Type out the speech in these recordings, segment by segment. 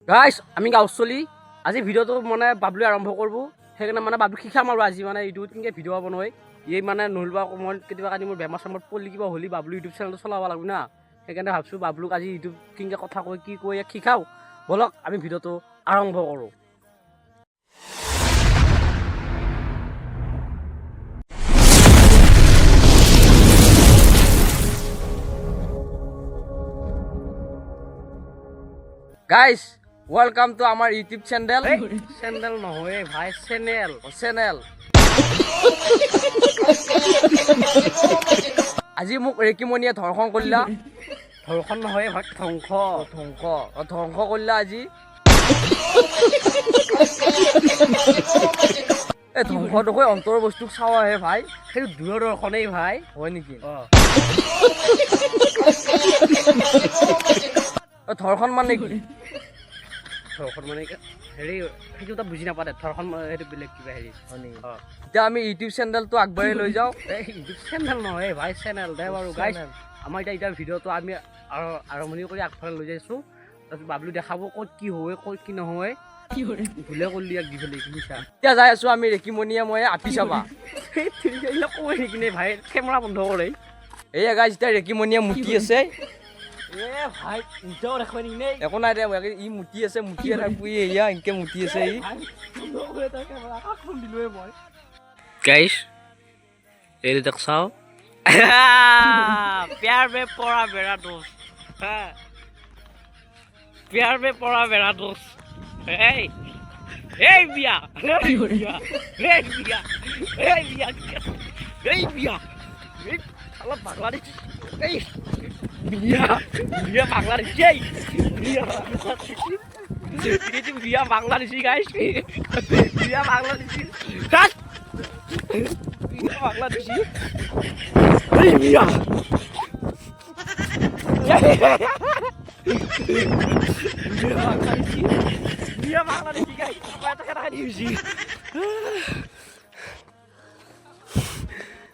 Guys আমি গাঁও চলি আজি ভিডিওটো মানে বাবলুৱে আৰম্ভ কৰিব সেইকাৰণে মানে বাবলুক শিকাম আৰু আজি মানে ইউটিউবত কেনেকৈ ভিডিঅ' বনায় এই মানে নহ'লেবা মই কেতিয়াবা কালি মোৰ বেমাৰ চেমাৰ পৰি কিবা হ'লে বাবলু ইউটিউব চেনেলটো চলাব লাগিব না সেইকাৰণে ভাবিছোঁ বাবলুক আজি ইউটিউব কেনেকৈ কথা কয় কি কয় ইয়াক শিকাওঁ বলক আমি ভিডিঅ'টো আৰম্ভ কৰোঁ। গাইস ওয়েলকাম টু আমাৰ ইউটিউব চ্যানেল চ্যানেল নহয় ভাই চ্যানেল আজি মোক ৰেকিমনিয়ে ধৰ্ষণ কৰিলা ধৰ্ষণ নহয় ভাই ধ্বংস কৰিলা আজি এই ধ্বংসটো কৈ অন্তৰৰ বস্তুক চাৱাহে ভাই সেইটো দূৰদৰ্শনেই ভাই হয় নেকি ধৰ্ষণ মানে কি ধৰ্ষণ মানে হেৰি সেইটো এটা বুজি নাপায় ধৰ্ষণ সেইটো বেলেগ কিবা হেৰি এতিয়া আমি ইউটিউব চেনেলটো আগবাঢ়ি লৈ যাওঁ ইউটিউব চেনেল নহয় ভাই চেনেল দে বাৰু গাইছ আমাৰ এতিয়া ভিডিঅ'টো আমি আৰম্ভণি কৰি আগফালে লৈ যাইছোঁ তাৰপিছত বাবলু দেখাব ক'ত কি হয় ক'ত কি নহয় ভুলে কৰিলি ইয়াক দি পেলাই শুনিছা এতিয়া যাই আছোঁ আমি ৰেকিমনিয়ে মই আপি চাবা এইবিলাক কৈ কিনে ভাই কেমেৰা বন্ধ কৰে এয়া গাইছ এতিয়া ৰেকিমনিয়ে মুতি আছে ভাই একো নাই দে ই মুতি আছে এয়া এনেকে মুতি আছে ই গাইছ এই তাক চাও प्यार में पड़ा मेरा दोस्त प्यार में पड़ा मेरा दोस्त hey बिया साला बांग्लादेश बिया बांग्लादेश बिया बांग्लादेशी गाइस बिया बांग्लादेशी बांग्लादेशी बिया बांग्लादेशी गाइस kata diuji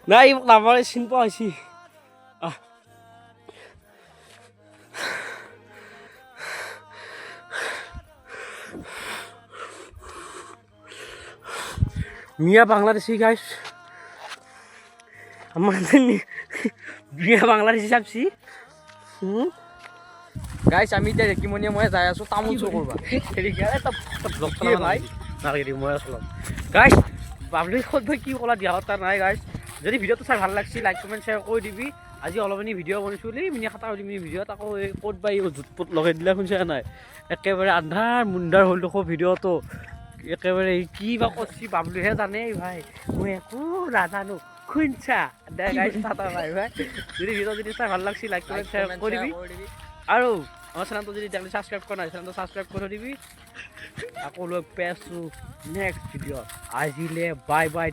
নাই নামৰে চিন পাইছি মিয়া বাংলাদেশি গাইস আমাদেৰ মিয়া বাংলাদেশি চাপছি গাইস আমি এতিয়া ৰেকিমনিয়ে মই যাই আছোঁ তামোল চুৰ কৰবা গাইস বাবলু ক'ত কি ক'লা দিয়া কথা নাই গাইস যদি ভিডিঅ'টো চাই ভাল লাগছি লাইক কমেণ্ট শ্বেয়াৰ কৰি দিবি আজি অলপমানি ভিডিঅ' বনাইছোঁ মিনি খাটা মিনি ভিডিঅ'ত আকৌ এই ক'ত বা জুটপুট লগাই দিলে শুনছা নাই একেবাৰে আন্ধাৰ মুন্ধাৰ হ'ল দেখো ভিডিঅ'টো একেবাৰে কি বা কৰছি বাবলুহে জানে ভাই মই একো নাজানো শুনছা দে গাইছ টাটা ভাই ভাই যদি ভিডিঅ' যদি চাই ভাল লাগছি লাইক কমেণ্ট শ্বেয়াৰ কৰি দিবি আৰু আমাৰ চ্যানেলটো যদি চ্যানেল সাবস্ক্ৰাইব কৰা নাই চ্যানেলটো সাবস্ক্ৰাইব কৰে দিবি আকৌ লগ পাইছোঁ নেক্সট ভিডিঅ' আজিলে বাই বাই